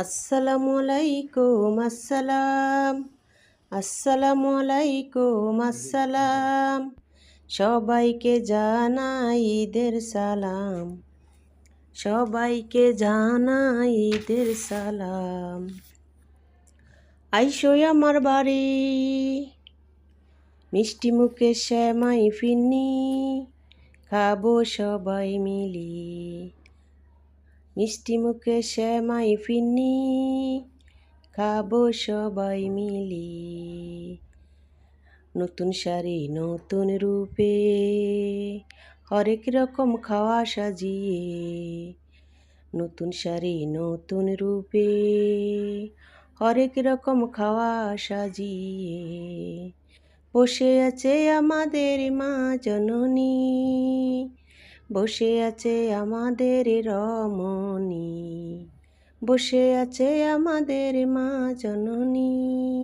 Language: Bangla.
আসসালামু আলাইকুম আসসালাম আসসালামু আলাইকুম আসসালাম। সবাইকে জানাই ঈদের সালাম, সবাইকে জানাই ঈদের সালাম। আইসো আমার বাড়ি, মিষ্টি মুখে শ্যামাই ফিরনি, খাবো সবাই মিলি। মিষ্টি মুখে শ্যামাই ফিরনি, খাবো সবাই মিলি। নতুন শাড়ি নতুন রূপে, হরেক রকম খাওয়া সাজিয়ে। নতুন শাড়ি নতুন রূপে, হরেক রকম খাওয়া সাজিয়ে। বসে আছে আমাদের মা জননী, বসে আছে আমাদের রমণী, বসে আছে আমাদের মা জননী।